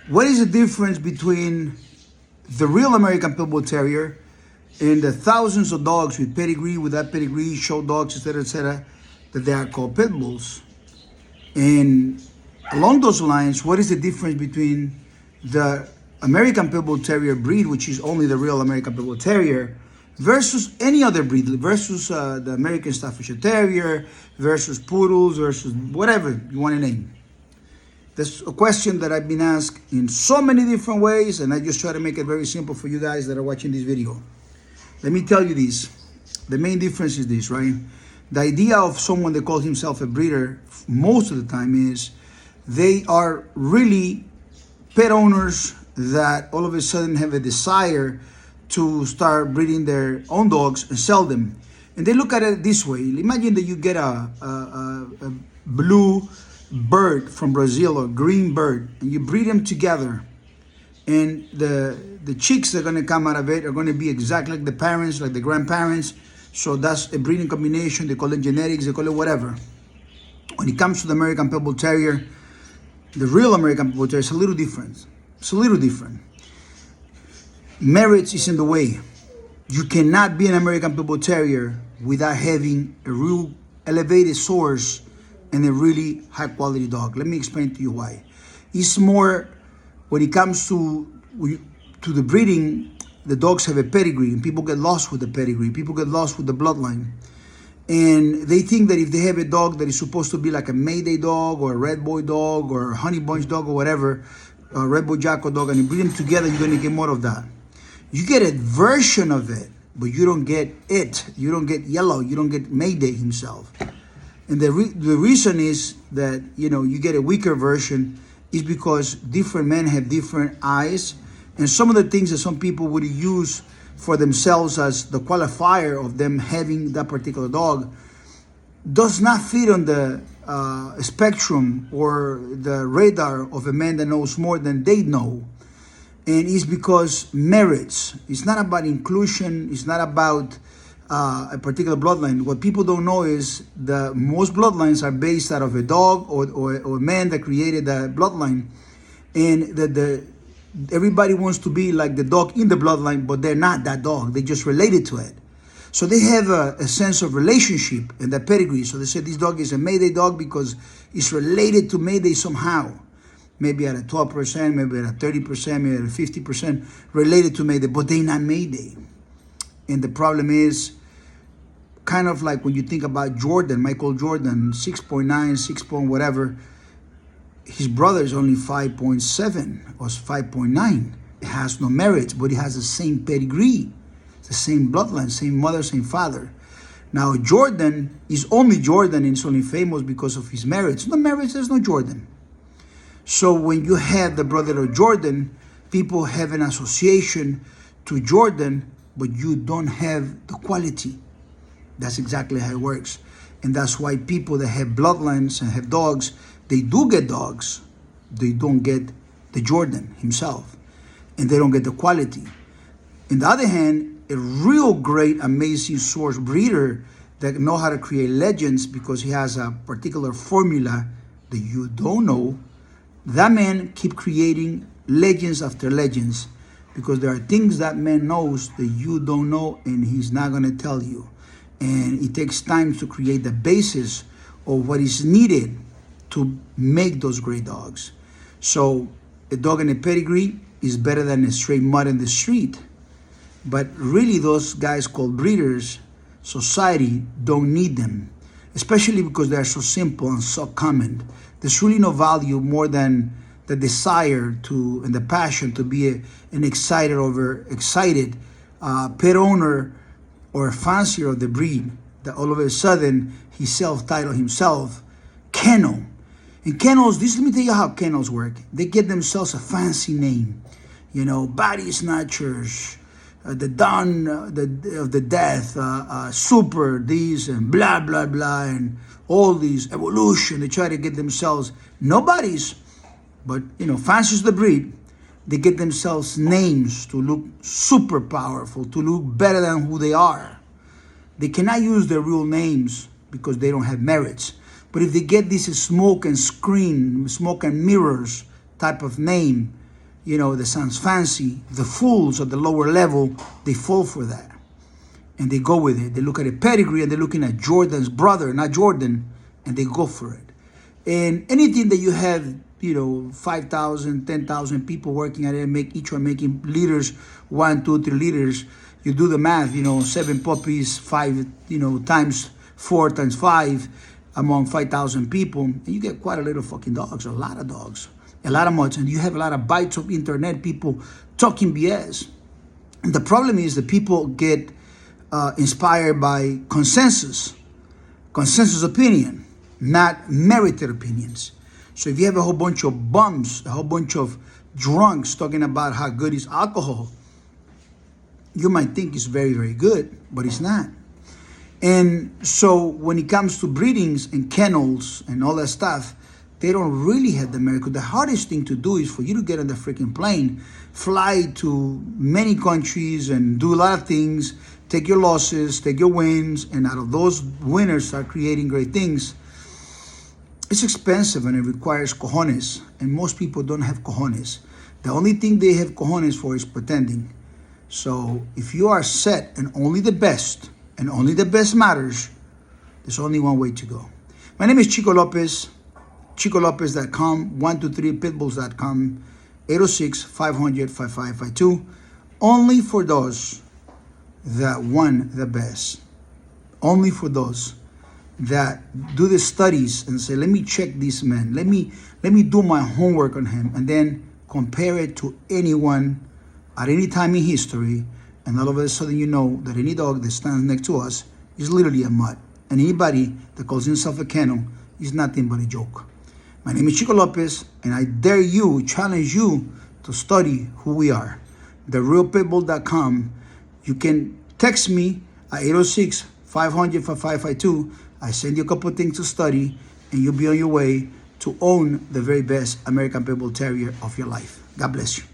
What is the difference between the real American Pit Bull Terrier and the thousands of dogs with pedigree, without pedigree, show dogs, etc., that they are called pit bulls? And along those lines, what is the difference between the American Pit Bull Terrier breed, which is only the real American Pit Bull Terrier, versus any other breed, versus the American Staffordshire Terrier, versus poodles, versus whatever you want to name? That's a question that I've been asked in so many different ways, and I just try to make it very simple for you guys that are watching this video. Let me tell you this. The main difference is this, right? The idea of someone that calls himself a breeder most of the time is they are really pet owners that all of a sudden have a desire to start breeding their own dogs and sell them. And they look at it this way. Imagine that you get a blue bird from Brazil, or green bird, and you breed them together, and the chicks that are going to come out of it are going to be exactly like the parents, like the grandparents. So that's a breeding combination. They call it genetics, they call it whatever. When it comes to the American Pit Bull Terrier, the real American Pit Bull Terrier is a little different. It's a little different. Marriage is in the way. You cannot be an American Pit Bull Terrier without having a real elevated source and a really high quality dog. Let me explain to you why. It's more, when it comes to the breeding, the dogs have a pedigree, and people get lost with the pedigree. People get lost with the bloodline. And they think that if they have a dog that is supposed to be like a Mayday dog, or a Red Boy dog, or a Honey Bunch dog, or whatever, a Red Boy Jacko dog, and you breed them together, you're going to get more of that. You get a version of it, but you don't get it. You don't get Yellow. You don't get Mayday himself. And the reason is that, you get a weaker version is because different men have different eyes. And some of the things that some people would use for themselves as the qualifier of them having that particular dog does not fit on the spectrum or the radar of a man that knows more than they know. And it's because marriage. It's not about inclusion. It's not about a particular bloodline. What people don't know is that most bloodlines are based out of a dog or a man that created that bloodline, and that everybody wants to be like the dog in the bloodline, but they're not that dog. They just related to it. So they have a sense of relationship in that pedigree. So they say this dog is a Mayday dog because it's related to Mayday somehow. Maybe at a 12%, maybe at a 30%, maybe at a 50% related to Mayday, but they're not Mayday. And the problem is, kind of like when you think about Jordan, Michael Jordan, 6.9, 6 point whatever, his brother is only 5.7 or 5.9. It has no merit, but it has the same pedigree, the same bloodline, same mother, same father. Now, Jordan is only Jordan, and it's only famous because of his merits. No merits, there's no Jordan. So when you have the brother of Jordan, people have an association to Jordan, but you don't have the quality. That's exactly how it works. And that's why people that have bloodlines and have dogs, they do get dogs. They don't get the Jordan himself. And they don't get the quality. On the other hand, a real great, amazing source breeder that know how to create legends because he has a particular formula that you don't know, that man keep creating legends after legends, because there are things that man knows that you don't know, and he's not going to tell you. And it takes time to create the basis of what is needed to make those great dogs. So a dog in a pedigree is better than a straight mud in the street. But really, those guys called breeders, society don't need them, especially because they are so simple and so common. There's really no value more than the desire to and the passion to be an excited pet owner or a fancier of the breed, that all of a sudden he self-titled himself kennel. And kennels, let me tell you how kennels work. They get themselves a fancy name, body snatchers, the dawn of the death, super these and blah blah blah, and all these evolution. They try to get themselves nobody's, but fancies the breed. They get themselves names to look super powerful, to look better than who they are. They cannot use their real names because they don't have merits. But if they get this smoke and screen, smoke and mirrors type of name, that sounds fancy, the fools at the lower level, they fall for that. And they go with it. They look at a pedigree and they're looking at Jordan's brother, not Jordan, and they go for it. And anything that you have, 5,000, 10,000 people working at it, each one making liters, 1, 2, 3 liters, you do the math, 7 puppies, 5, times 4 times 5 among 5,000 people, and you get quite a little fucking dogs, a lot of dogs, a lot of mutts, and you have a lot of bytes of internet people talking BS. And the problem is that people get inspired by consensus opinion, not merited opinions. So if you have a whole bunch of bums, a whole bunch of drunks talking about how good is alcohol, you might think it's very, very good, but it's not. And so when it comes to breedings and kennels and all that stuff, they don't really have the merit. The hardest thing to do is for you to get on the freaking plane, fly to many countries and do a lot of things, take your losses, take your wins, and out of those winners start creating great things. It's expensive and it requires cojones, and most people don't have cojones. The only thing they have cojones for is pretending. So if you are set and only the best matters, there's only one way to go. My name is Chico Lopez, ChicoLopez.com, 123pitbulls.com, 806-500-5552. Only for those that want the best. Only for those that do the studies and say, let me check this man. Let me do my homework on him and then compare it to anyone at any time in history, and all of a sudden you know that any dog that stands next to us is literally a mutt. And anybody that calls himself a kennel is nothing but a joke. My name is Chico Lopez, and I challenge you to study who we are. TheRealPitbull.com. You can text me at 806-500-5552. I send you a couple of things to study, and you'll be on your way to own the very best American Pitbull Terrier of your life. God bless you.